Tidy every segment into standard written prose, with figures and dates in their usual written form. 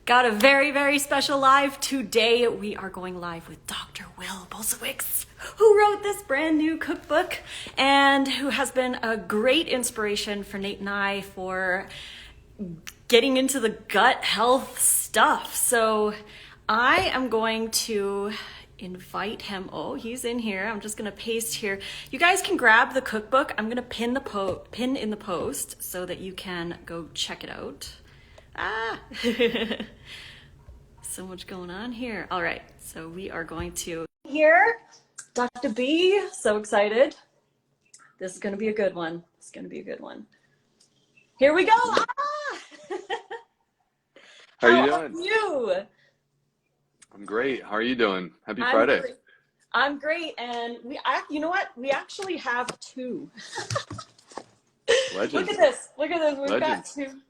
Got a very, very special live today. We are going live with Dr. Bulsiewicz, who wrote this brand new cookbook and who has been a great inspiration for Nate and I for getting into the gut health stuff. So I am going to invite him. Oh, he's in here. I'm just going to paste here. You guys can grab the cookbook. I'm going to pin in the post so that you can go check it out. So much going on here. All right, so we are going to here, Dr. B. So excited. This is going to be a good one. It's going to be a good one. Here we go. How are you doing? How are you? I'm great. How are you doing? Happy Friday. I'm great, and you know what? We actually have two. Legends. Look at this. Look at this. We've Legends. got two.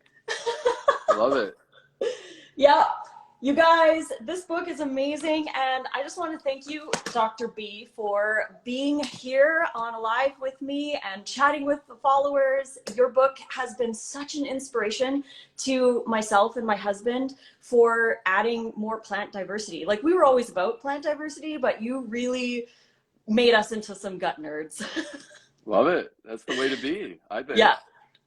Love it. Yeah, you guys, this book is amazing, and I just want to thank you, Dr. B, for being here on live with me and chatting with the followers. Your book has been such an inspiration to myself and my husband for adding more plant diversity. Like, we were always about plant diversity, but you really made us into some gut nerds. Love it. That's the way to be, I think. Yeah.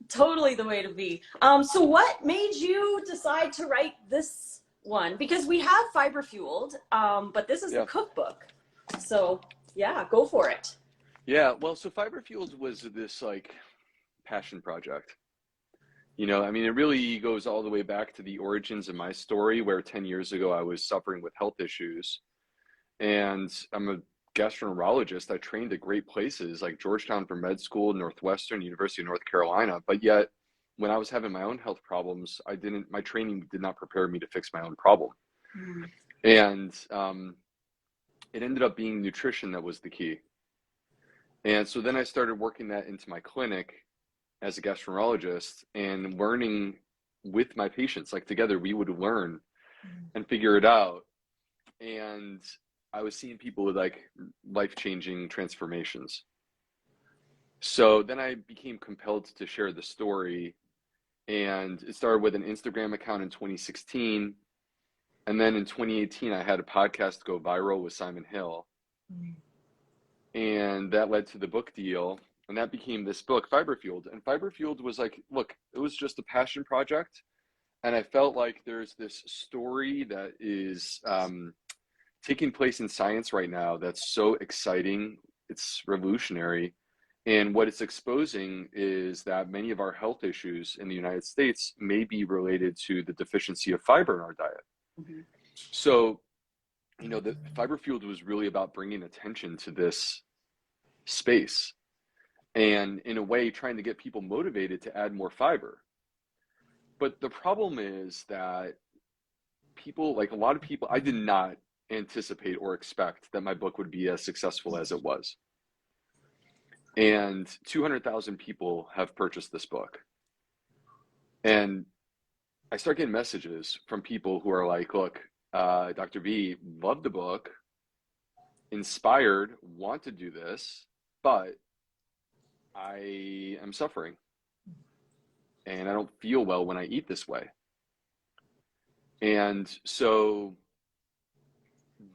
Totally the way to be. So what made you decide to write this one? Because we have Fiber Fueled, but this is the cookbook. So yeah, go for it. Yeah, well, so Fiber Fueled was this like passion project. You know, I mean, it really goes all the way back to the origins of my story, where 10 years ago I was suffering with health issues. And I'm a gastroenterologist. I trained at great places like Georgetown for med school, Northwestern, University of North Carolina. But yet, when I was having my own health problems, my training did not prepare me to fix my own problem. And it ended up being nutrition that was the key. And so then I started working that into my clinic as a gastroenterologist and learning with my patients. Like, together we would learn and figure it out. And I was seeing people with like life-changing transformations. So then I became compelled to share the story, and it started with an Instagram account in 2016. And then in 2018, I had a podcast go viral with Simon Hill. And that led to the book deal. And that became this book, Fiber Fueled. And Fiber Fueled was like, look, it was just a passion project. And I felt like there's this story that is taking place in science right now that's so exciting. It's revolutionary. And what it's exposing is that many of our health issues in the United States may be related to the deficiency of fiber in our diet. So, you know, the Fiber Fueled was really about bringing attention to this space and, in a way, trying to get people motivated to add more fiber. But the problem is that people, like a lot of people, I did not anticipate or expect that my book would be as successful as it was. And 200,000 people have purchased this book. And I start getting messages from people who are like, look, Dr. B, love the book, inspired, want to do this, but I am suffering. And I don't feel well when I eat this way. And so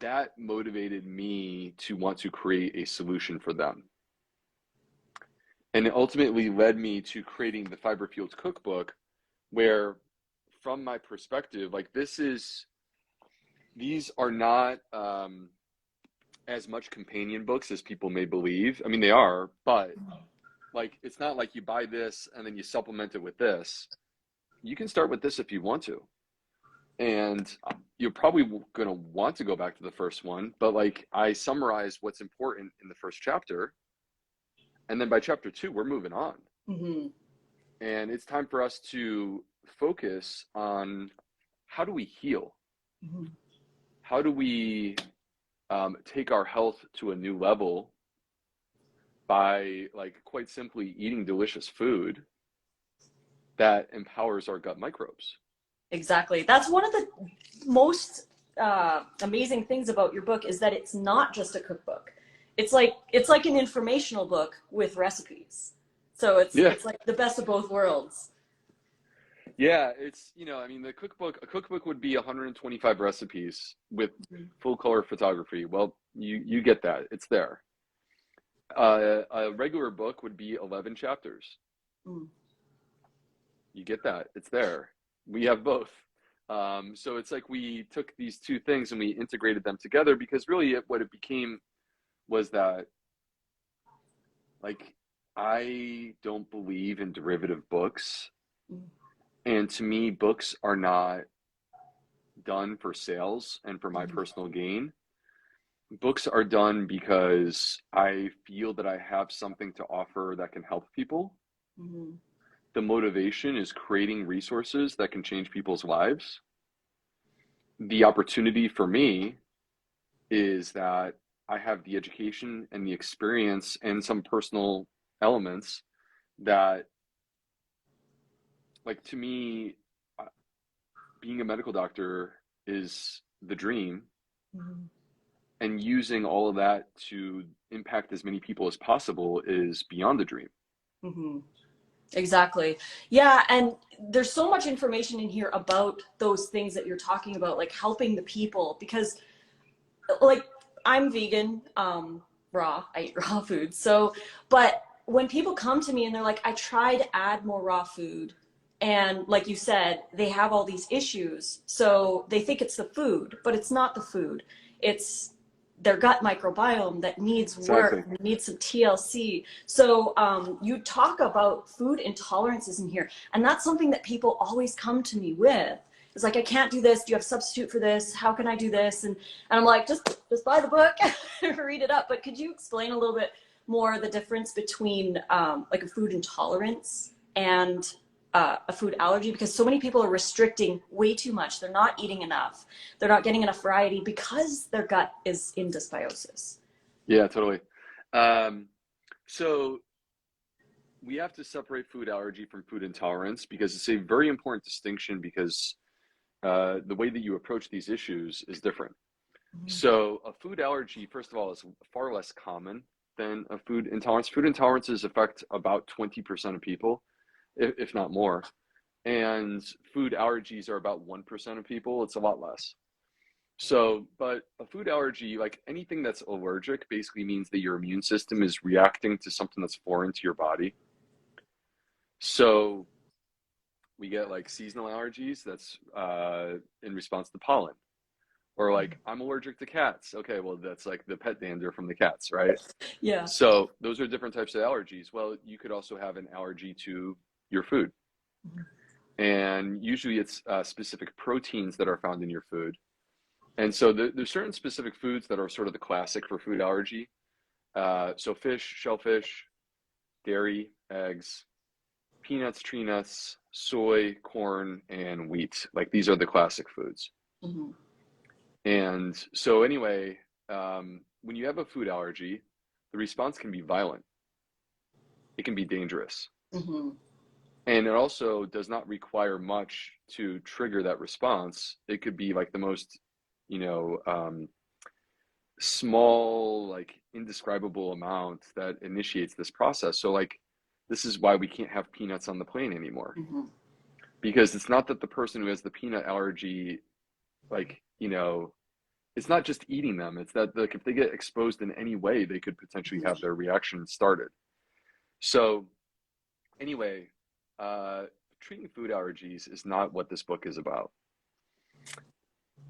that motivated me to want to create a solution for them. And it ultimately led me to creating the Fiber Fueled Cookbook, where, from my perspective, like, these are not as much companion books as people may believe. I mean, they are, but like, it's not like you buy this and then you supplement it with this. You can start with this if you want to. And you're probably going to want to go back to the first one, but like, I summarize what's important in the first chapter. And then by chapter 2, we're moving on. And it's time for us to focus on, how do we heal? How do we take our health to a new level by, like, quite simply eating delicious food that empowers our gut microbes? Exactly. That's one of the most amazing things about your book, is that it's not just a cookbook. It's like an informational book with recipes. So it's like the best of both worlds. Yeah, it's, I mean, a cookbook would be 125 recipes with full color photography. Well, you get that. It's there. A regular book would be 11 chapters. Mm. You get that. It's there. We have both. So it's like we took these two things and we integrated them together because really what it became was that, like, I don't believe in derivative books. Mm. And to me, books are not done for sales and for my Mm. personal gain. Books are done because I feel that I have something to offer that can help people. Mm. The motivation is creating resources that can change people's lives. The opportunity for me is that I have the education and the experience and some personal elements that, like, to me, being a medical doctor is the dream. Mm. And using all of that to impact as many people as possible is beyond the dream. Mm-hmm. Exactly. Yeah, and there's so much information in here about those things that you're talking about, like helping the people, because like I'm vegan, raw, I eat raw food. So, but when people come to me and they're like, I try to add more raw food, and like you said, they have all these issues. So they think it's the food, but it's not the food. It's their gut microbiome that needs Exactly. work, needs some TLC. So you talk about food intolerances in here, and that's something that people always come to me with. It's like, I can't do this. Do you have a substitute for this? How can I do this? And I'm like, just buy the book, read it up. But could you explain a little bit more the difference between like a food intolerance and a food allergy? Because so many people are restricting way too much. They're not eating enough. They're not getting enough variety because their gut is in dysbiosis. Yeah, totally. So we have to separate food allergy from food intolerance because it's a very important distinction because the way that you approach these issues is different. Mm-hmm. So a food allergy, first of all, is far less common than a food intolerance. Food intolerances affect about 20% of people, if not more. And food allergies are about 1% of people. It's a lot less. So, but a food allergy, like anything that's allergic, basically means that your immune system is reacting to something that's foreign to your body. So we get like seasonal allergies that's in response to pollen. Or like, I'm allergic to cats. Okay, well, that's like the pet dander from the cats, right? Yeah. So those are different types of allergies. Well, you could also have an allergy to your food. Mm-hmm. And usually it's specific proteins that are found in your food. And so there's certain specific foods that are sort of the classic for food allergy. So fish, shellfish, dairy, eggs, peanuts, tree nuts, soy, corn, and wheat. Like these are the classic foods. Mm-hmm. And so anyway, when you have a food allergy, the response can be violent. It can be dangerous. Mm-hmm. And it also does not require much to trigger that response. It could be like the most, you know, small, like indescribable amount that initiates this process. So like, this is why we can't have peanuts on the plane anymore. Mm-hmm. Because it's not that the person who has the peanut allergy, like, it's not just eating them. It's that like if they get exposed in any way, they could potentially have their reaction started. So anyway, treating food allergies is not what this book is about.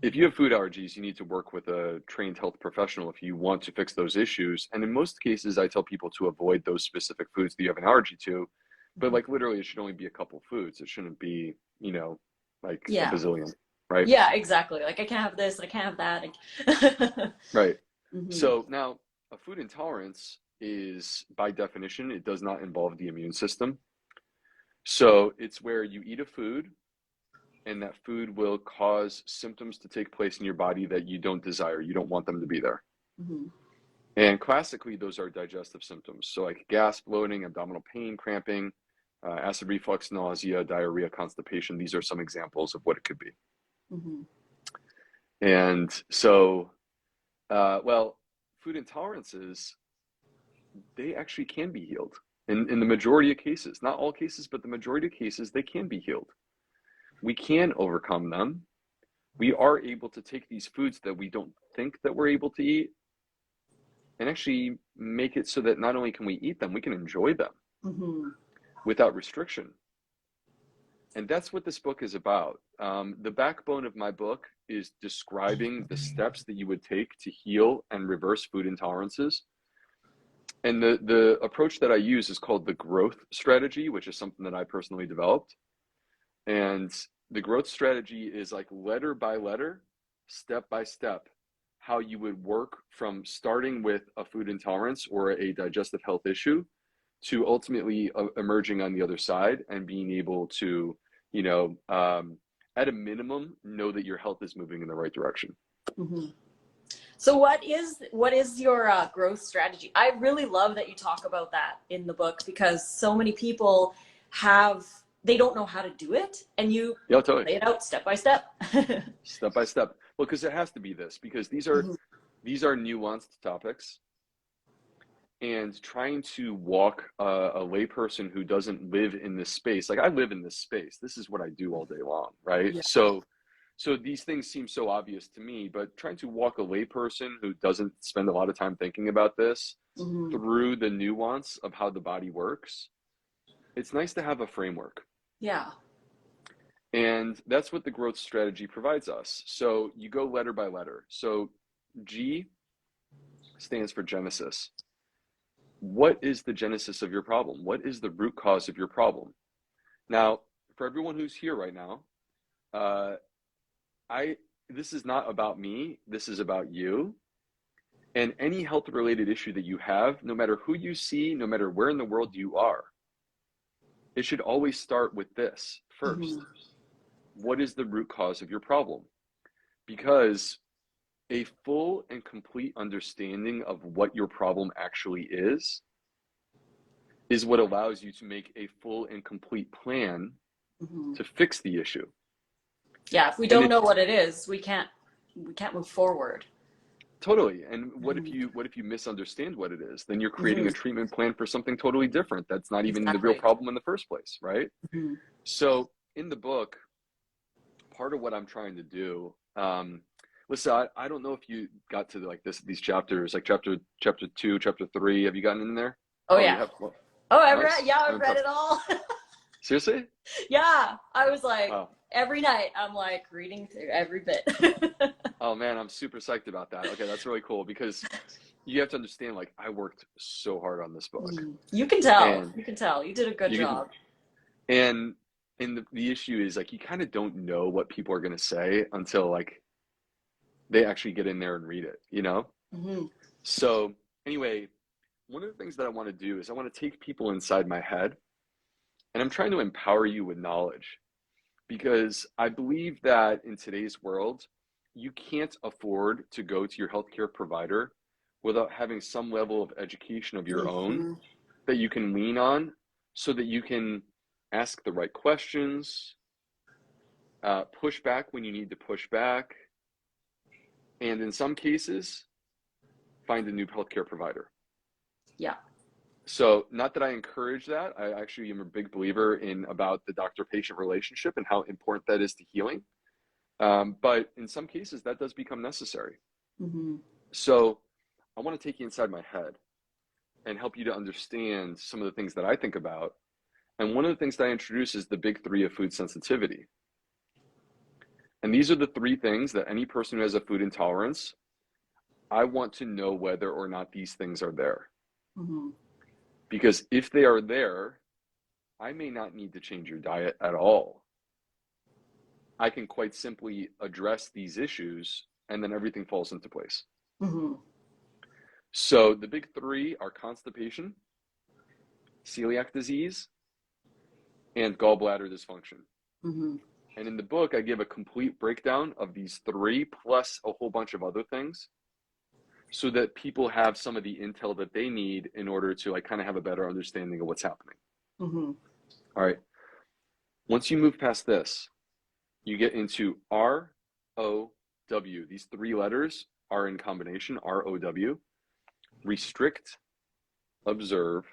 If you have food allergies, you need to work with a trained health professional if you want to fix those issues. And in most cases, I tell people to avoid those specific foods that you have an allergy to. But like literally, it should only be a couple foods. It shouldn't be, like a Yeah. bazillion, right? Yeah, exactly. Like I can't have this, and I can't have that. Right. Mm-hmm. So now a food intolerance is, by definition, it does not involve the immune system. So it's where you eat a food and that food will cause symptoms to take place in your body that you don't desire. You don't want them to be there. Mm-hmm. And classically, those are digestive symptoms. So like gas, bloating, abdominal pain, cramping, acid reflux, nausea, diarrhea, constipation. These are some examples of what it could be. Mm-hmm. And so, food intolerances, they actually can be healed in the majority of cases. Not all cases, but the majority of cases, they can be healed. we can overcome them. We are able to take these foods that we don't think that we're able to eat and actually make it so that not only can we eat them, we can enjoy them without restriction. And that's what this book is about. The backbone of my book is describing the steps that you would take to heal and reverse food intolerances. And the approach that I use is called the growth strategy, which is something that I personally developed. And the growth strategy is like letter by letter, step by step, how you would work from starting with a food intolerance or a digestive health issue to ultimately emerging on the other side and being able to, you know, at a minimum, know that your health is moving in the right direction. So what is your growth strategy? I really love that you talk about that in the book, because so many people they don't know how to do it, and you lay it out step by step. Step by step. Well, because it has to be this, because these are nuanced topics, and trying to walk a layperson who doesn't live in this space, like I live in this space. This is what I do all day long, right? Yeah. So these things seem so obvious to me, but trying to walk a layperson who doesn't spend a lot of time thinking about this through the nuance of how the body works, it's nice to have a framework. Yeah. And that's what the growth strategy provides us. So you go letter by letter. So G stands for Genesis. What is the genesis of your problem? What is the root cause of your problem? Now, for everyone who's here right now, this is not about me. This is about you. And any health-related issue that you have, no matter who you see, no matter where in the world you are, it should always start with this first. What is the root cause of your problem? Because a full and complete understanding of what your problem actually is what allows you to make a full and complete plan to fix the issue. Yeah, if we don't know what it is, we can't move forward. Totally. And what if you misunderstand what it is? Then you're creating a treatment plan for something totally different. That's not even the real problem in the first place, right? So in the book, part of what I'm trying to do, Lissa, I don't know if you got to like these chapters, like chapter 2, chapter 3. Have you gotten in there? Yeah. I've read it all. Seriously? Yeah. I was like, every night I'm like reading through every bit. Oh man, I'm super psyched about that. Okay, that's really cool, because you have to understand, like, I worked so hard on this book. You can tell. You did a good job. And the issue is, like, you kind of don't know what people are going to say until, like, they actually get in there and read it, you know? So anyway, one of the things that I want to do is I want to take people inside my head, and I'm trying to empower you with knowledge, because I believe that in today's world, you can't afford to go to your healthcare provider without having some level of education of your own that you can lean on, so that you can ask the right questions, push back when you need to push back, and in some cases, find a new healthcare provider. Yeah. So not that I encourage that. I actually am a big believer about the doctor-patient relationship and how important that is to healing. But in some cases, that does become necessary. So I want to take you inside my head and help you to understand some of the things that I think about. And one of the things that I introduce is the big 3 of food sensitivity. And these are the 3 things that any person who has a food intolerance, I want to know whether or not these things are there. Because if they are there, I may not need to change your diet at all. I can quite simply address these issues, and then everything falls into place. So the big 3 are constipation, celiac disease, and gallbladder dysfunction. And in the book, I give a complete breakdown of these 3 plus a whole bunch of other things, so that people have some of the intel that they need in order to, like, kind of have a better understanding of what's happening. All right. Once you move past this, you get into R-O-W. These 3 letters are in combination, R-O-W. Restrict, observe,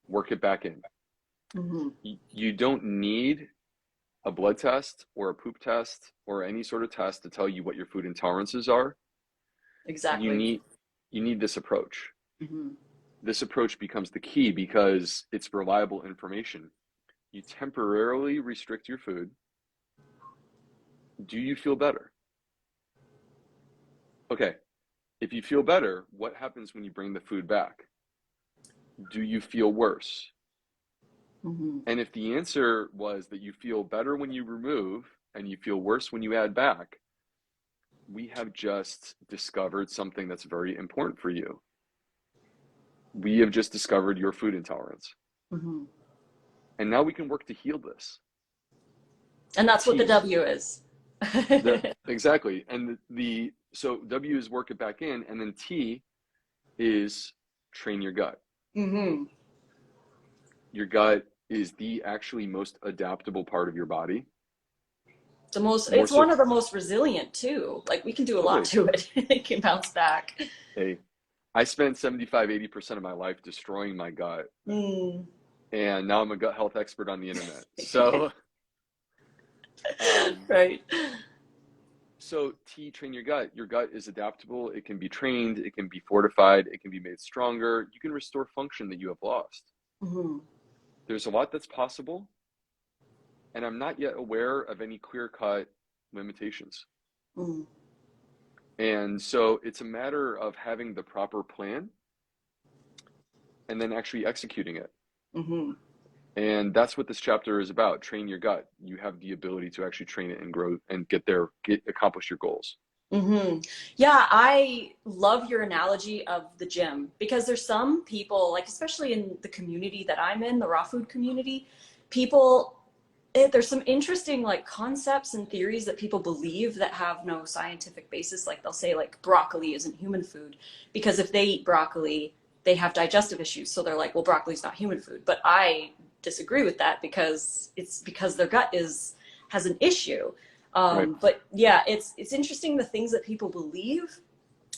work it back in. You don't need a blood test or a poop test or any sort of test to tell you what your food intolerances are. Exactly. You need this approach. Mm-hmm. This approach becomes the key because it's reliable information. You temporarily restrict your food. Do you feel better? Okay, if you feel better, what happens when you bring the food back? Do you feel worse? Mm-hmm. And if the answer was that you feel better when you remove and you feel worse when you add back, we have just discovered something that's very important for you. We have just discovered your food intolerance. Mm-hmm. And now we can work to heal this. And that's what the W is. Exactly. And so W is work it back in, and then T is train your gut. Mm-hmm. Your gut is the actually most adaptable part of your body. It's one of the most resilient too. Like we can do a lot to it. It can bounce back. Hey, I spent 75-80% of my life destroying my gut. And now I'm a gut health expert on the internet. So right. So T, train your gut. Your gut is adaptable. It can be trained. It can be fortified. It can be made stronger. You can restore function that you have lost. Mm-hmm. There's a lot that's possible. And I'm not yet aware of any clear-cut limitations. Mm-hmm. And so it's a matter of having the proper plan and then actually executing it. Mm-hmm. And that's what this chapter is about. Train your gut. You have the ability to actually train it and grow and accomplish your goals. Mm-hmm. Yeah, I love your analogy of the gym because there's some people, like especially in the community that I'm in, the raw food community, there's some interesting like concepts and theories that people believe that have no scientific basis. Like they'll say like broccoli isn't human food because if they eat broccoli, they have digestive issues. So they're like, well, broccoli's not human food. But I disagree with that because their gut has an issue. Right. But yeah, it's interesting the things that people believe.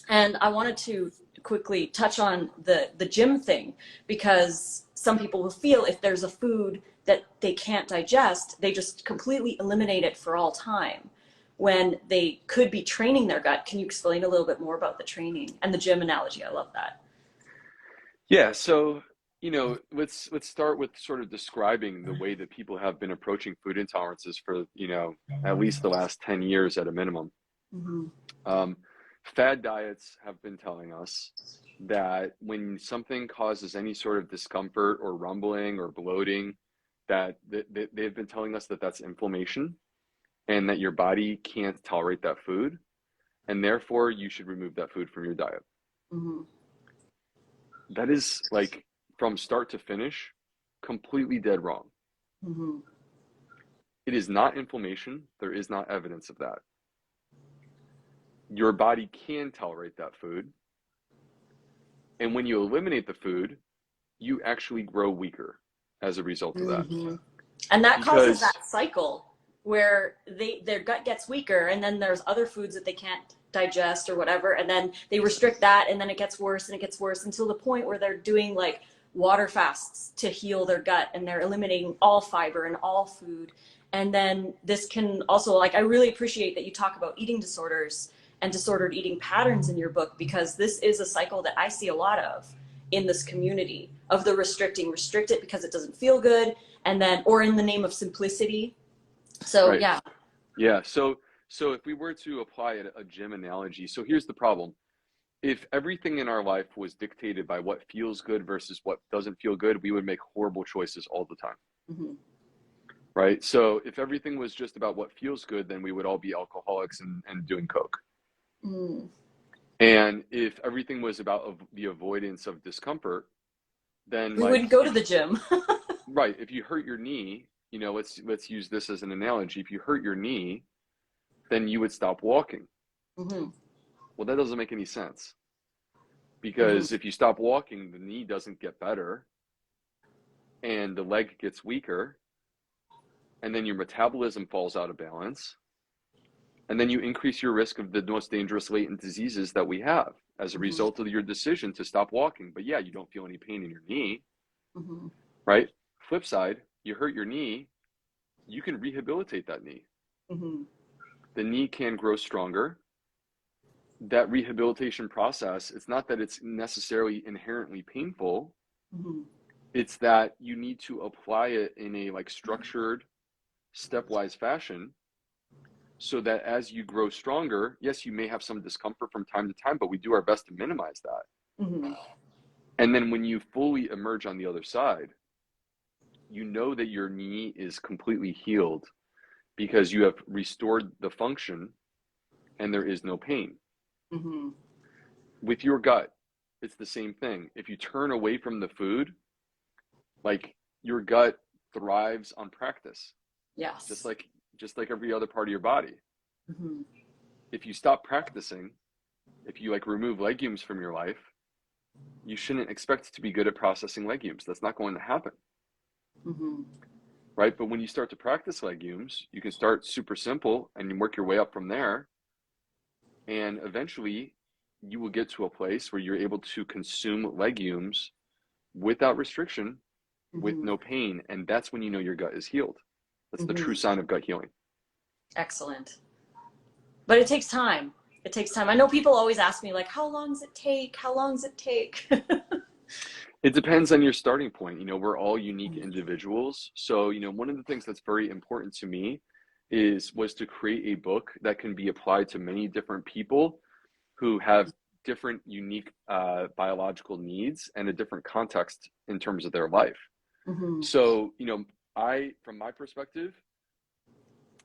And I wanted to quickly touch on the gym thing because some people will feel if there's a food that they can't digest, they just completely eliminate it for all time when they could be training their gut. Can you explain a little bit more about the training and the gym analogy? I love that. Yeah. So, let's start with sort of describing the way that people have been approaching food intolerances for, at least the last 10 years at a minimum. Mm-hmm. Fad diets have been telling us that when something causes any sort of discomfort or rumbling or bloating, that they've been telling us that that's inflammation and that your body can't tolerate that food. And therefore, you should remove that food from your diet. Mm-hmm. That is like from start to finish, completely dead wrong. Mm-hmm. It is not inflammation. There is not evidence of that. Your body can tolerate that food. And when you eliminate the food, you actually grow weaker as a result of that. Mm-hmm. And that causes that cycle where their gut gets weaker and then there's other foods that they can't digest or whatever. And then they restrict that and then it gets worse and it gets worse until the point where they're doing like water fasts to heal their gut and they're eliminating all fiber and all food. And then this can also, like, I really appreciate that you talk about eating disorders and disordered eating patterns in your book, because this is a cycle that I see a lot of in this community of the restrict it because it doesn't feel good. And then, or in the name of simplicity. So, right. Yeah. Yeah. So if we were to apply a gym analogy, so here's the problem. If everything in our life was dictated by what feels good versus what doesn't feel good, we would make horrible choices all the time. Mm-hmm. Right? So if everything was just about what feels good, then we would all be alcoholics and doing coke. Mm. And if everything was about the avoidance of discomfort, then we wouldn't go to the gym. Right. If you hurt your knee, let's use this as an analogy. If you hurt your knee, then you would stop walking. Mm-hmm. Well, that doesn't make any sense, because if you stop walking, the knee doesn't get better and the leg gets weaker, and then your metabolism falls out of balance, and then you increase your risk of the most dangerous latent diseases that we have as a result of your decision to stop walking. But yeah, you don't feel any pain in your knee, right? Flip side, you hurt your knee, you can rehabilitate that knee. Mm-hmm. The knee can grow stronger. That rehabilitation process, it's not that it's necessarily inherently painful. Mm-hmm. It's that you need to apply it in a like structured, stepwise fashion, so that as you grow stronger, yes, you may have some discomfort from time to time, but we do our best to minimize that. Mm-hmm. And then when you fully emerge on the other side, you know that your knee is completely healed because you have restored the function and there is no pain. Mm-hmm. With your gut, it's the same thing. If you turn away from the food, like your gut thrives on practice. Yes. Just like every other part of your body. Mm-hmm. If you stop practicing, if you like remove legumes from your life, you shouldn't expect to be good at processing legumes. That's not going to happen. Mm-hmm. Right? But when you start to practice legumes, you can start super simple and you work your way up from there. And eventually you will get to a place where you're able to consume legumes without restriction, with Mm-hmm. no pain. And that's when you know your gut is healed. That's the Mm-hmm. true sign of gut healing. Excellent. But it takes time. It takes time. I know people always ask me, like, how long does it take? How long does it take? It depends on your starting point. You know, we're all unique individuals. So, you know, one of the things that's very important to me was to create a book that can be applied to many different people who have different unique biological needs and a different context in terms of their life. Mm-hmm. So, you know, from my perspective,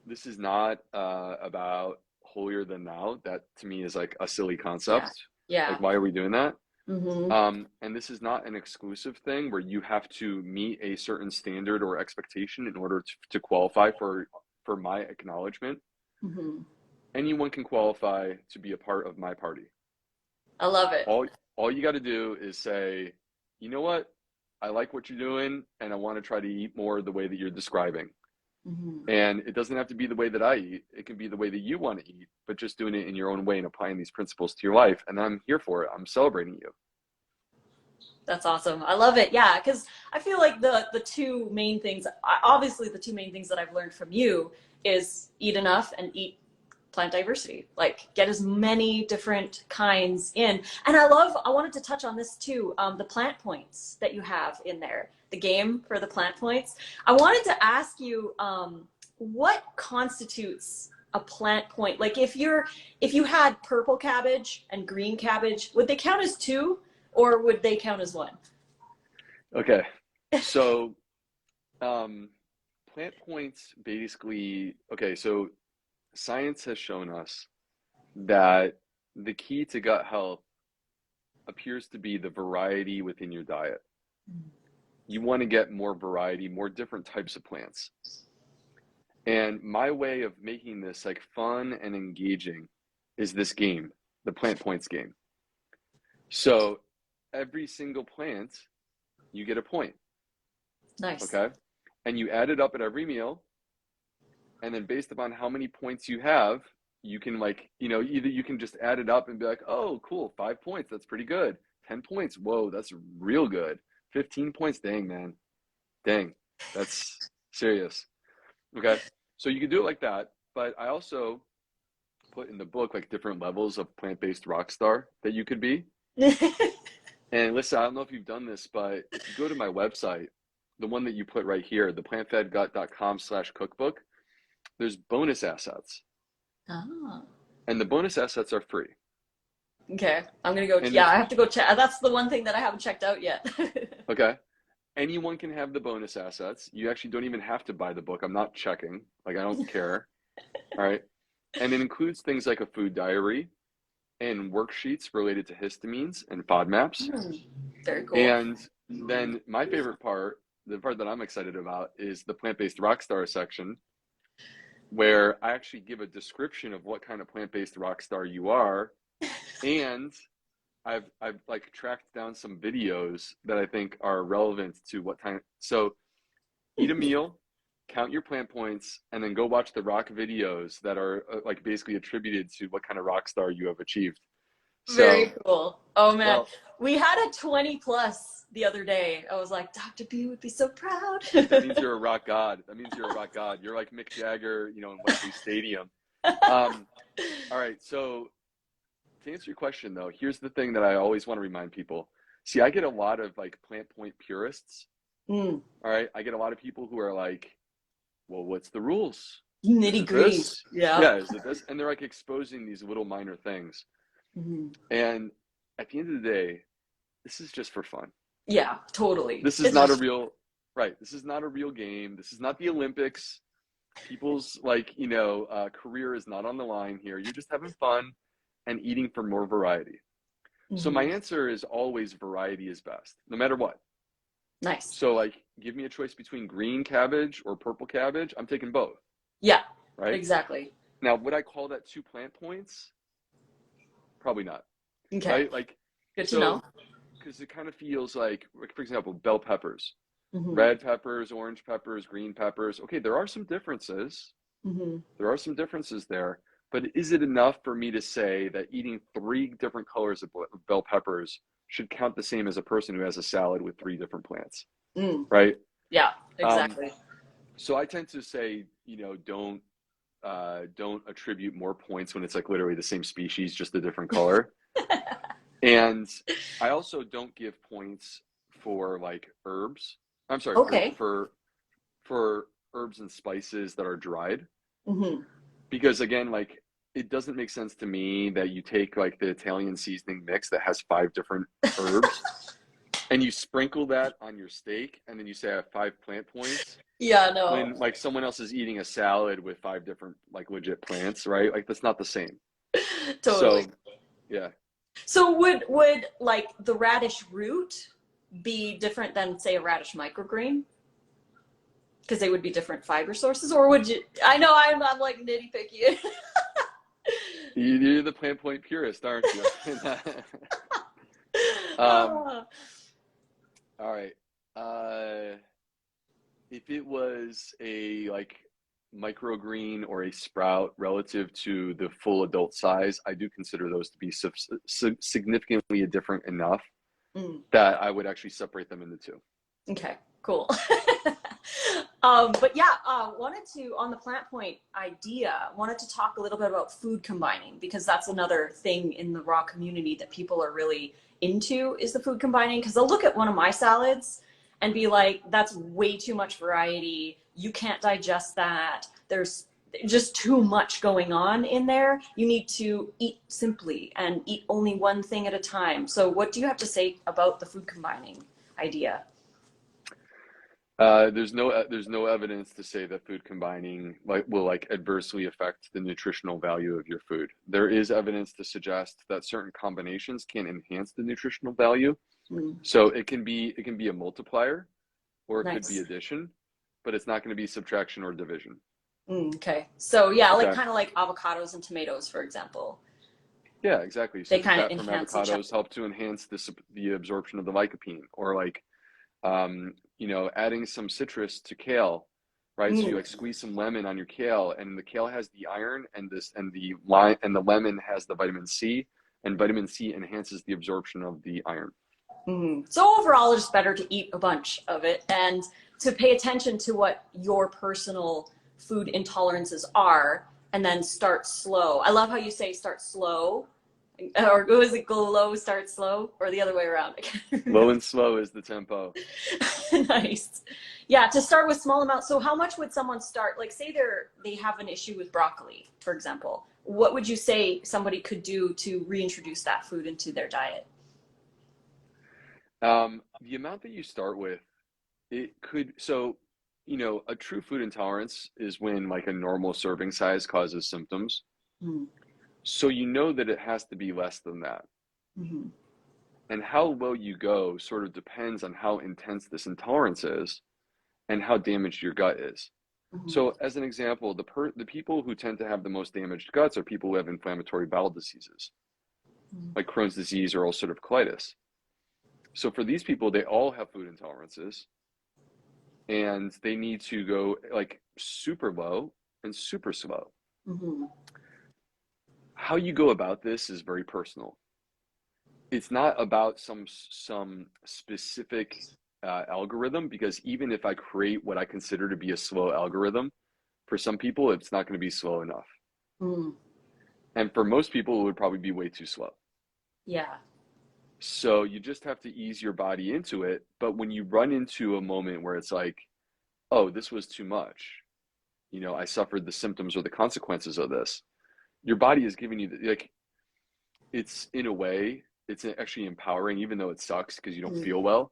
this is not about holier than thou. That to me is like a silly concept. Yeah. Like, why are we doing that? Mm-hmm. And this is not an exclusive thing where you have to meet a certain standard or expectation in order to qualify for my acknowledgement. Mm-hmm. Anyone can qualify to be a part of my party. I love it. All you got to do is say, you know what? I like what you're doing, and I want to try to eat more the way that you're describing. Mm-hmm. And it doesn't have to be the way that I eat. It can be the way that you want to eat, but just doing it in your own way and applying these principles to your life. And I'm here for it. I'm celebrating you. That's awesome. I love it. Yeah, because I feel like the two main things, obviously the two main things that I've learned from you is eat enough and eat plant diversity. Like get as many different kinds in. And I wanted to touch on this too, the plant points that you have in there, the game for the plant points. I wanted to ask you, what constitutes a plant point? Like if you had purple cabbage and green cabbage, would they count as two? Or would they count as one? Okay, so plant points basically, okay, so science has shown us that the key to gut health appears to be the variety within your diet. You want to get more variety, more different types of plants. And my way of making this like fun and engaging is this game, the plant points game. So every single plant, you get a point. Nice. Okay. And you add it up at every meal. And then based upon how many points you have, you can like, you know, either you can just add it up and be like, oh, cool, 5 points. That's pretty good. 10 points. Whoa, that's real good. 15 points. Dang, man. Dang. That's serious. Okay. So you can do it like that. But I also put in the book like different levels of plant-based rock star that you could be. And listen, I don't know if you've done this, but if you go to my website, the one that you put right here, the plantfedgut.com/cookbook, there's bonus assets. Ah. And the bonus assets are free. Okay. I'm going to go. And Yeah, I have to go check. That's the one thing that I haven't checked out yet. Okay. Anyone can have the bonus assets. You actually don't even have to buy the book. I'm not checking. Like, I don't care. All right. And it includes things like a food diary and worksheets related to histamines and FODMAPs. Very cool. And then my favorite part, the part that I'm excited about, is the plant-based rockstar section, where I actually give a description of what kind of plant-based rockstar you are. And I've like tracked down some videos that I think are relevant to what time. So eat a meal, count your plant points, and then go watch the rock videos that are like basically attributed to what kind of rock star you have achieved. Very So, cool. Oh man, well, we had a 20 plus the other day. I was like, Dr. B would be so proud. that means you're a rock god. That means you're a rock god. You're like Mick Jagger, you know, in Wembley Stadium. Um, all right. So to answer your question though, here's the thing that I always want to remind people. See, I get a lot of like plant point purists. Mm, All right. I get a lot of people who are like, well, what's the rules? Is nitty it gritty. this? Yeah. Yeah, is it this? And they're like exposing these little minor things. Hmm. And at the end of the day, this is just for fun. Yeah, totally. This is It's not a just, real, right. This is not a real game. This is not the Olympics. People's like, you know, career is not on the line here. You're just having fun and eating for more variety. So my mhm. answer is always variety is best, no matter what. Nice. So like, give me a choice between green cabbage or purple cabbage. I'm taking both, Yeah, right? exactly. Now, would I call that 2 plant points? Probably not, Okay, right? Like, good to know. so, because it kind of feels like, for example, bell peppers, Hmm. red peppers, orange peppers, green peppers. Okay, there are some differences. Hmm. There are some differences there, but is it enough for me to say that eating 3 different colors of bell peppers should count the same as a person who has a salad with 3 different plants, Mm, right? yeah, Um, exactly. so I tend to say, you know, don't attribute more points when it's like literally the same species, just a different color. And I also don't give points for like herbs. I'm sorry, Okay. for herbs and spices that are dried. Hmm. Because again, like it doesn't make sense to me that you take like the Italian seasoning mix that has 5 different herbs and you sprinkle that on your steak and then you say I have 5 plant points Yeah, no, when like someone else is eating a salad with 5 different like legit plants, right? Like that's not the same. totally. So yeah. So would like the radish root be different than say a radish microgreen? Because they would be different fiber sources, or would you? I know I'm like nitty picky. You're the plant point purist, aren't you? um, Ah, all right. If it was a like microgreen or a sprout relative to the full adult size, I do consider those to be significantly different enough mm, that I would actually separate them into two. okay, cool. But yeah, wanted to on the plant point idea. Wanted to talk a little bit about food combining because that's another thing in the raw community that people are really into is the food combining. Because they'll look at one of my salads and be like, "That's way too much variety. You can't digest that. There's just too much going on in there. You need to eat simply and eat only one thing at a time." So, what do you have to say about the food combining idea? There's no evidence to say that food combining like will like adversely affect the nutritional value of your food. There is evidence to suggest that certain combinations can enhance the nutritional value. Mm, So it can be a multiplier or it could be nice. addition, but it's not going to be subtraction or division. Mm, okay. So yeah, like Okay. kind of like avocados and tomatoes, for example. Yeah, exactly. So They the kind of fat from enhance each other. avocados help to enhance the absorption of the lycopene, or like you know, adding some citrus to kale, right? So you Mm, like squeeze some lemon on your kale, and the kale has the iron, and this and the lime and the lemon has the vitamin C, and vitamin C enhances the absorption of the iron. mm. So overall, it's just better to eat a bunch of it and to pay attention to what your personal food intolerances are, and then start slow. I love how you say start slow, or was it go low, start slow, or the other way around? I can't Low remember. and slow is the tempo. Nice. Yeah, to start with small amounts. So how much would someone start? Like say they have an issue with broccoli, for example. What would you say somebody could do to reintroduce that food into their diet? The amount that you start with, it could, so, you know, a true food intolerance is when like a normal serving size causes symptoms. Mm-hmm. So you know that it has to be less than that. Mm-hmm. And how low you go sort of depends on how intense this intolerance is and how damaged your gut is. Mm-hmm. So as an example, the people who tend to have the most damaged guts are people who have inflammatory bowel diseases, like Crohn's disease or ulcerative colitis. So for these people, they all have food intolerances and they need to go like super low and super slow. Mm-hmm. How you go about this is very personal. it's not about some specific algorithm, because even if I create what I consider to be a slow algorithm, for some people it's not going to be slow enough, Mm, and for most people it would probably be way too slow. yeah. So you just have to ease your body into it. But when you run into a moment where it's like, oh, this was too much, I suffered the symptoms or the consequences of this, your body is giving you like, it's in a way, it's actually empowering, even though it sucks because you don't Mm, feel well.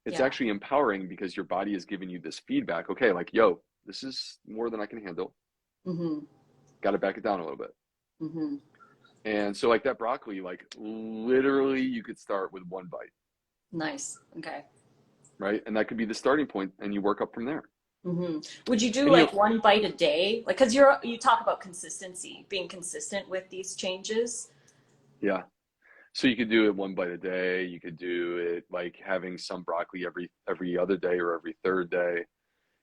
It's yeah. actually empowering because your body is giving you this feedback. Okay, like, yo, this is more than I can handle. Mm-hmm. Got to back it down a little bit. Mm-hmm. And so, like that broccoli, like literally, you could start with one bite, Nice. Okay. right? And that could be the starting point, and you work up from there. Mm-hmm. Would you do And like one bite a day? Like, because you talk about consistency, being consistent with these changes. yeah. So you could do it one bite a day. You could do it like having some broccoli every other day or every third day.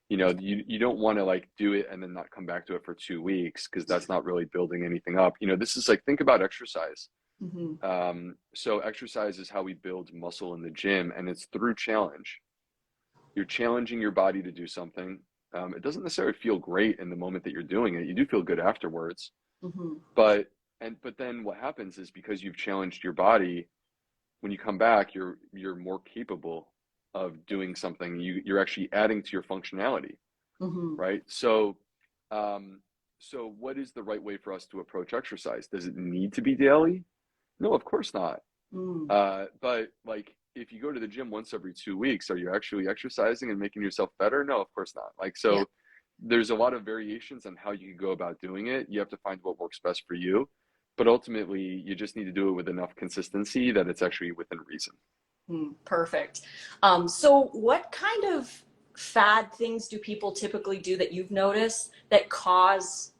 You don't want to like do it and then not come back to it for 2 weeks, because that's not really building anything up. This is like, think about exercise. Mm-hmm. So exercise is how we build muscle in the gym, and it's through challenge. You're challenging your body to do something. It doesn't necessarily feel great in the moment that you're doing it. You do feel good afterwards, Mm-hmm. but then what happens is, because you've challenged your body, when you come back, you're more capable of doing something. You're actually adding to your functionality, Mm-hmm. right? So what is the right way for us to approach exercise? Does it need to be daily? No, of course not. Mm. But like, if you go to the gym once every 2 weeks, are you actually exercising and making yourself better? No, of course not. Like, Yeah. so there's a lot of variations on how you can go about doing it. You have to find what works best for you. But ultimately, you just need to do it with enough consistency that it's actually within reason. Mm, perfect. So what kind of fad things do people typically do that you've noticed that cause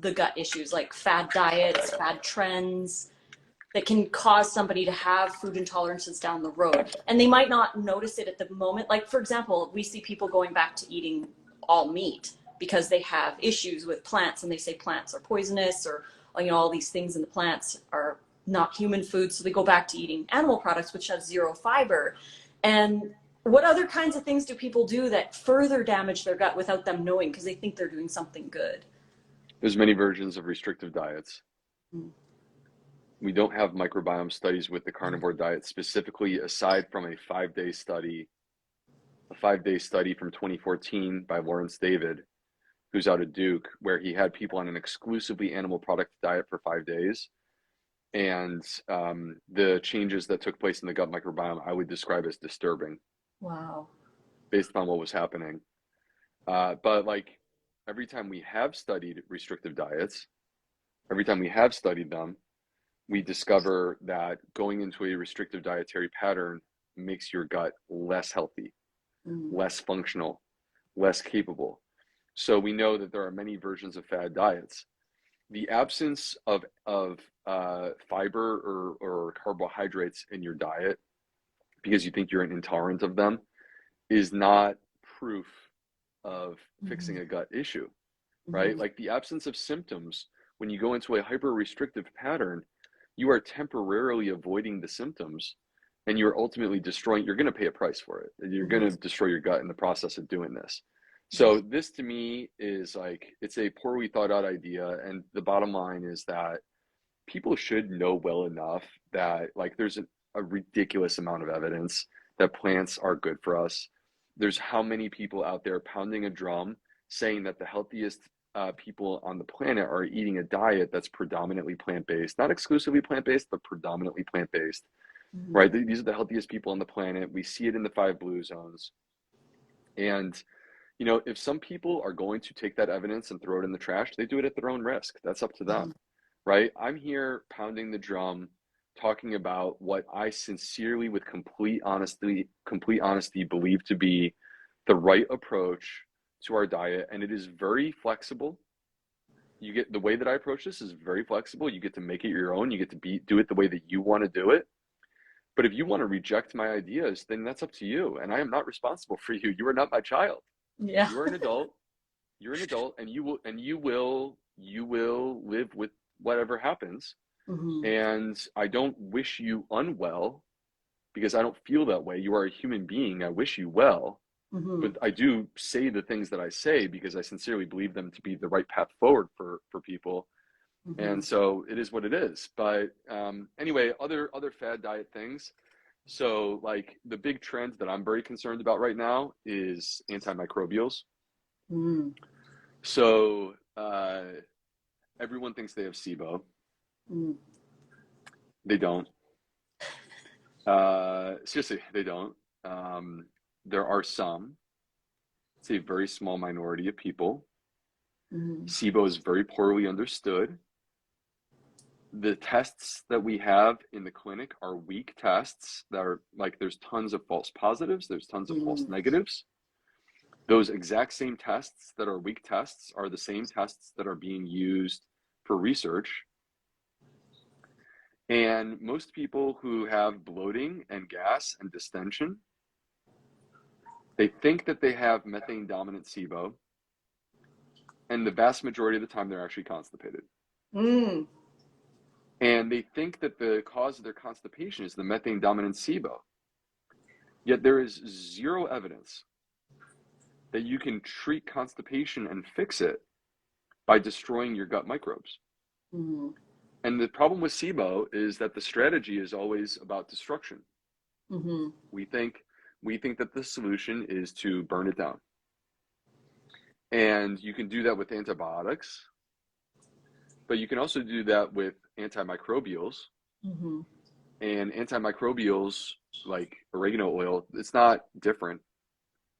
the gut issues, like fad diets, fad trends, that can cause somebody to have food intolerances down the road? And they might not notice it at the moment. Like, for example, we see people going back to eating all meat because they have issues with plants and they say plants are poisonous, or all these things in the plants are not human food. So they go back to eating animal products, which have zero fiber. And what other kinds of things do people do that further damage their gut without them knowing, because they think they're doing something good? There's many versions of restrictive diets. Mm. We don't have microbiome studies with the carnivore diet specifically, aside from a 5-day study from 2014 by Lawrence David, who's out of Duke, where he had people on an exclusively animal product diet for 5 days. And the changes that took place in the gut microbiome, I would describe as disturbing Wow. based upon what was happening. But like, every time we have studied restrictive diets, every time we have studied them, we discover that going into a restrictive dietary pattern makes your gut less healthy, Mm. less functional, less capable. So we know that there are many versions of fad diets. The absence of fiber or carbohydrates in your diet because you think you're intolerant of them is not proof of fixing Mm-hmm. a gut issue, right? Mm-hmm. Like, the absence of symptoms, when you go into a hyper restrictive pattern, you are temporarily avoiding the symptoms, and you're ultimately you're going to pay a price for it. You're going Mm-hmm. to destroy your gut in the process of doing this. Yeah. So this, to me, is like, it's a poorly thought out idea. And the bottom line is that people should know well enough that, like, there's a ridiculous amount of evidence that plants are good for us. There's how many people out there pounding a drum saying that the healthiest people on the planet are eating a diet that's predominantly plant-based, not exclusively plant-based, but predominantly plant-based, Mm-hmm. right? These are the healthiest people on the planet. We see it in the 5 blue zones. And, if some people are going to take that evidence and throw it in the trash, they do it at their own risk. That's up to them, right? I'm here pounding the drum, talking about what I sincerely, with complete honesty, believe to be the right approach to our diet. And it is very flexible. The way that I approach this is very flexible. You get to make it your own. You get to do it the way that you want to do it. But if you want to reject my ideas, then that's up to you. And I am not responsible for you. You are not my child. Yeah. You are an adult. You're an adult, and you will live with whatever happens. And I don't wish you unwell because I don't feel that way. You are a human being. I wish you well. But I do say the things that I say because I sincerely believe them to be the right path forward for people. And so it is what it is. But anyway, other fad diet things. So like the big trend that I'm very concerned about right now is antimicrobials. So everyone thinks they have SIBO. They don't. Seriously, they don't. There are some. It's a very small minority of people. SIBO is very poorly understood. The tests that we have in the clinic are weak tests that are like, there's tons of false positives, there's tons of false negatives. Those exact same tests that are weak tests are the same tests that are being used for research. And most people who have bloating and gas and distension, they think that they have methane dominant SIBO, and the vast majority of the time they're actually constipated. And they think that the cause of their constipation is the methane dominant SIBO. Yet there is zero evidence that you can treat constipation and fix it by destroying your gut microbes. And the problem with SIBO is that the strategy is always about destruction. We think that the solution is to burn it down. And you can do that with antibiotics, but you can also do that with antimicrobials. And antimicrobials, like oregano oil, it's not different.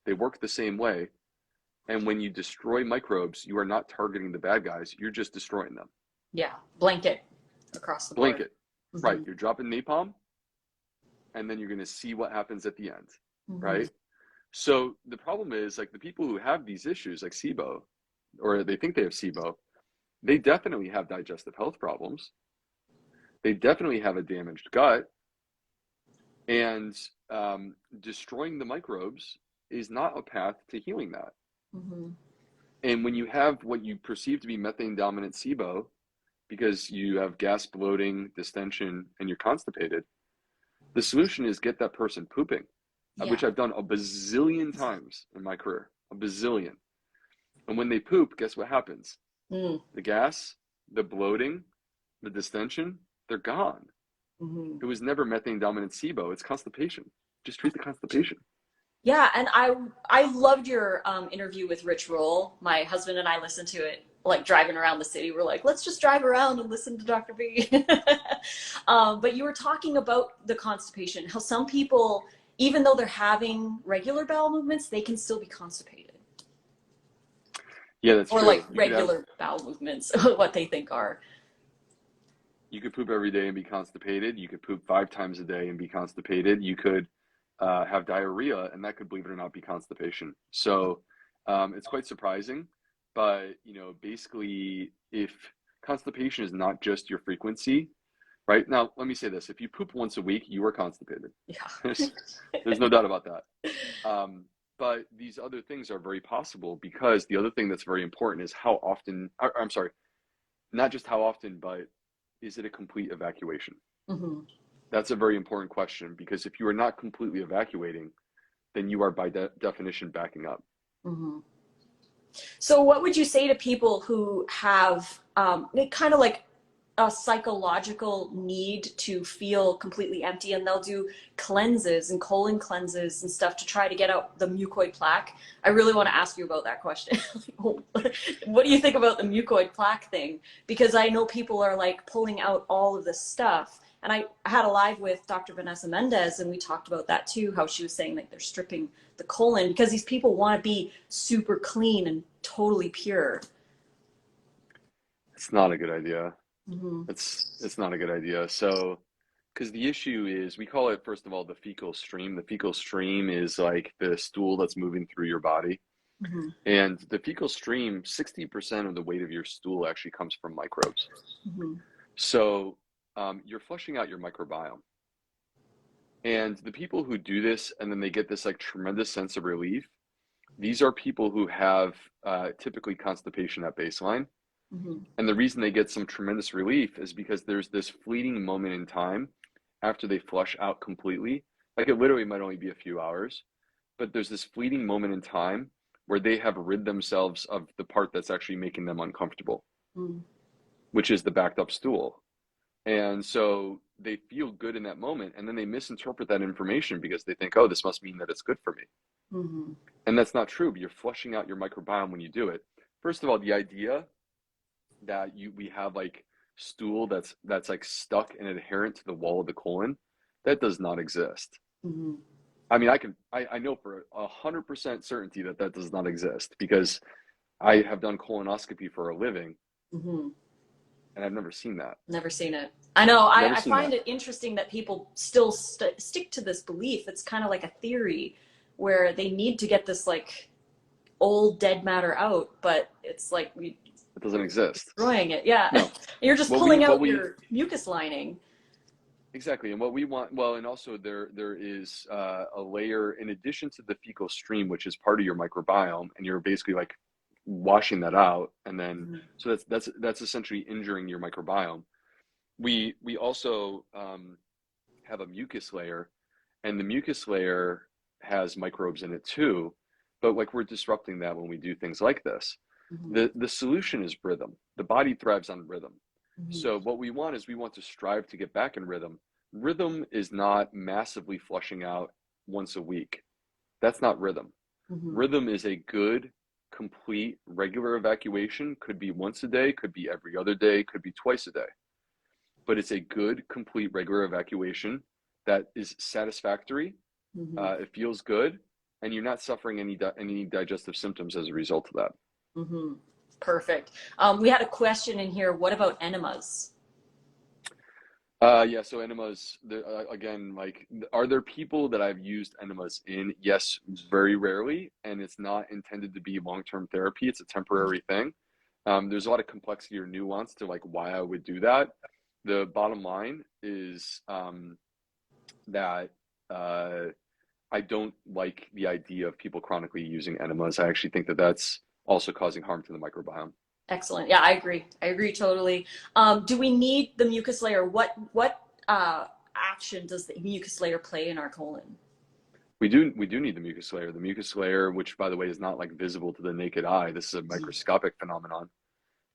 They work the same way. And when you destroy microbes, you are not targeting the bad guys, you're just destroying them. Yeah, blanket across the board. Blanket, right. You're dropping napalm, and then you're going to see what happens at the end, right? So the problem is, like, the people who have these issues, like SIBO, or they think they have SIBO, they definitely have digestive health problems. They definitely have a damaged gut. And destroying the microbes is not a path to healing that. And when you have what you perceive to be methane dominant SIBO, because you have gas, bloating, distension, and you're constipated, the solution is get that person pooping, which I've done a bazillion times in my career, a bazillion. And when they poop, guess what happens? The gas, the bloating, the distension, they're gone. It was never methane dominant SIBO, it's constipation. Just treat the constipation. Yeah, and I loved your interview with Rich Roll. My husband and I listened to it, like driving around the city. We're like, let's just drive around and listen to Dr. B. But you were talking about the constipation, how some people, even though they're having regular bowel movements, they can still be constipated. Yeah, that's true. Or like regular bowel movements, what they think are. You could poop every day and be constipated. You could poop 5 times a day and be constipated. You could have diarrhea, and that could, believe it or not, be constipation. So it's quite surprising. But, you know, basically, if constipation is not just your frequency, right? Now, let me say this. If you poop once a week, you are constipated. Yeah. There's no doubt about that. But these other things are very possible, because the other thing that's very important is how often, I'm sorry, not just how often, but is it a complete evacuation? That's a very important question, because if you are not completely evacuating, then you are by definition backing up. So what would you say to people who have kind of like a psychological need to feel completely empty, and they'll do cleanses and colon cleanses and stuff to try to get out the mucoid plaque? I really want to ask you about that question. What do you think about the mucoid plaque thing? Because I know people are like pulling out all of this stuff. And I had a live with Dr. Vanessa Mendez, and we talked about that too, how she was saying like they're stripping the colon because these people want to be super clean and totally pure. It's not a good idea. It's not a good idea. So, because the issue is, we call it, first of all, the fecal stream. The fecal stream is like the stool that's moving through your body. And the fecal stream, 60% of the weight of your stool actually comes from microbes. So you're flushing out your microbiome. And the people who do this, and then they get this like tremendous sense of relief, these are people who have typically constipation at baseline. Mm-hmm. And the reason they get some tremendous relief is because there's this fleeting moment in time after they flush out completely. Like it literally might only be a few hours, but there's this fleeting moment in time where they have rid themselves of the part that's actually making them uncomfortable, Mm-hmm. which is the backed up stool. And so they feel good in that moment, and then they misinterpret that information because they think, oh, this must mean that it's good for me. Mm-hmm. And that's not true, but you're flushing out your microbiome when you do it. First of all, the idea that we have like stool that's like stuck and adherent to the wall of the colon, that does not exist. Mm-hmm. I mean, I know for 100% certainty that that does not exist because I have done colonoscopy for a living, Mm-hmm. and I've never seen that. Never seen it. I know. Never I seen find that. it interesting that people still stick to this belief. It's kind of like a theory where they need to get this like old dead matter out, but it's like we It doesn't exist. destroying it. Yeah. No. You're just pulling out your mucus lining. Exactly, and what we want, well, and also there is a layer in addition to the fecal stream, which is part of your microbiome, and you're basically like washing that out, and then Mm-hmm. so that's essentially injuring your microbiome. We also have a mucus layer, and the mucus layer has microbes in it too, but like we're disrupting that when we do things like this. Mm-hmm. The solution is rhythm. The body thrives on rhythm. Mm-hmm. So what we want is we want to strive to get back in rhythm. Rhythm is not massively flushing out once a week. That's not rhythm. Mm-hmm. Rhythm is a good, complete, regular evacuation. Could be once a day, could be every other day, could be twice a day. But it's a good, complete, regular evacuation that is satisfactory. Mm-hmm. It feels good, and you're not suffering any digestive symptoms as a result of that. Mm-hmm. Perfect. We had a question in here. What about enemas? Yeah, so enemas, again, like, are there people that I've used enemas in? Yes, very rarely, and it's not intended to be long-term therapy. It's a temporary thing. There's a lot of complexity or nuance to like why I would do that. The bottom line is that I don't like the idea of people chronically using enemas. I actually think that that's also causing harm to the microbiome. Excellent. Yeah, I agree. I agree totally. Do we need the mucus layer? What action does the mucus layer play in our colon? We do need the mucus layer. The mucus layer, which by the way is not like visible to the naked eye. This is a microscopic phenomenon.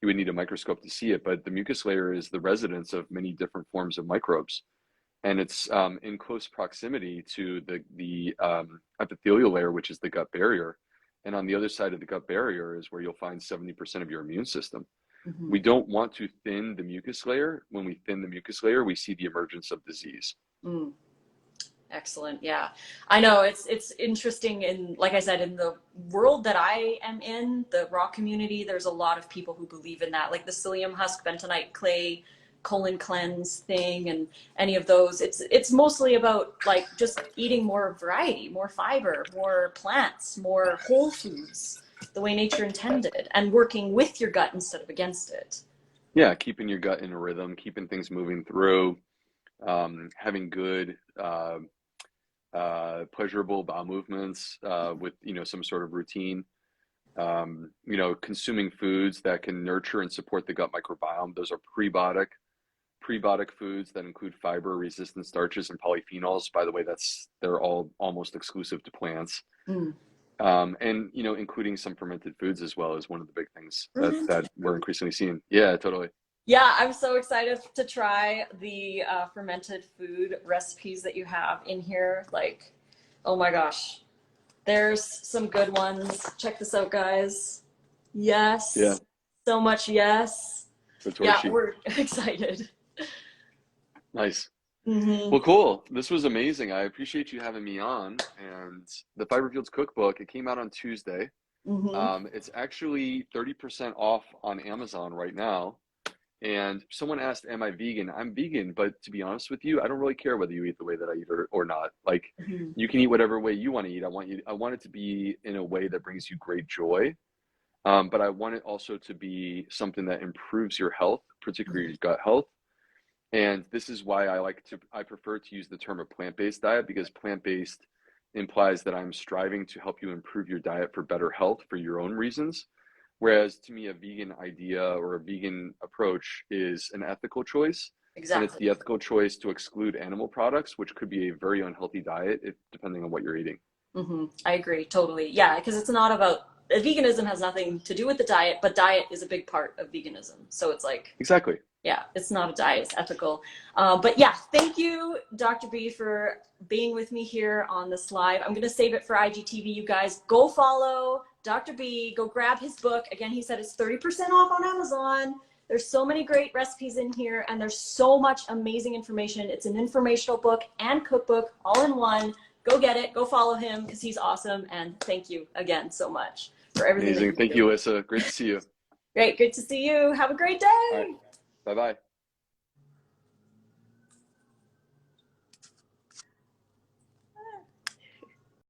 You would need a microscope to see it, but the mucus layer is the residence of many different forms of microbes, and it's in close proximity to the epithelial layer, which is the gut barrier. And on the other side of the gut barrier is where you'll find 70% of your immune system. Mm-hmm. We don't want to thin the mucus layer. When we thin the mucus layer, we see the emergence of disease. Mm. Excellent. Yeah, I know it's interesting. In like I said, in the world that I am in, the raw community, there's a lot of people who believe in that, like the psyllium husk bentonite clay colon cleanse thing, and any of those. It's mostly about like just eating more variety, more fiber, more plants, more whole foods, the way nature intended, and working with your gut instead of against it. Yeah, keeping your gut in a rhythm, keeping things moving through, having good pleasurable bowel movements with some sort of routine. Consuming foods that can nurture and support the gut microbiome. Those are prebiotic foods that include fiber, resistant starches, and polyphenols. By the way, they're all almost exclusive to plants. Mm. And including some fermented foods as well is one of the big things Mm-hmm. that we're increasingly seeing. Yeah, totally. Yeah, I'm so excited to try the fermented food recipes that you have in here. Like, oh my gosh, there's some good ones. Check this out, guys. Yeah, Yes, so much yes. Yeah, Satoshi. we're excited. Nice. Mm-hmm. Well, cool. This was amazing. I appreciate you having me on. And the Fiber Fueled Cookbook, it came out on Tuesday. Mm-hmm. It's actually 30% off on Amazon right now. And someone asked, am I vegan? I'm vegan, but to be honest with you, I don't really care whether you eat the way that I eat or not. Like, Mm-hmm. you can eat whatever way you want to eat. I want it to be in a way that brings you great joy. But I want it also to be something that improves your health, particularly your gut health. And this is why I prefer to use the term a plant-based diet, because plant-based implies that I'm striving to help you improve your diet for better health for your own reasons. Whereas to me, a vegan idea or a vegan approach is an ethical choice. Exactly. And it's the ethical choice to exclude animal products, which could be a very unhealthy diet depending on what you're eating. I agree, totally. Yeah, because it's not about, veganism has nothing to do with the diet, but diet is a big part of veganism. So it's like, exactly. Yeah, it's not a diet, it's ethical. But yeah, thank you, Dr. B, for being with me here on this live. I'm going to save it for IGTV, you guys. Go follow Dr. B, go grab his book. Again, he said it's 30% off on Amazon. There's so many great recipes in here, and there's so much amazing information. It's an informational book and cookbook all in one. Go get it. Go follow him because he's awesome. And thank you again so much for everything. Amazing. Thank you, Lissa. Great to see you. Great. Good to see you. Have a great day. All right. Bye-bye.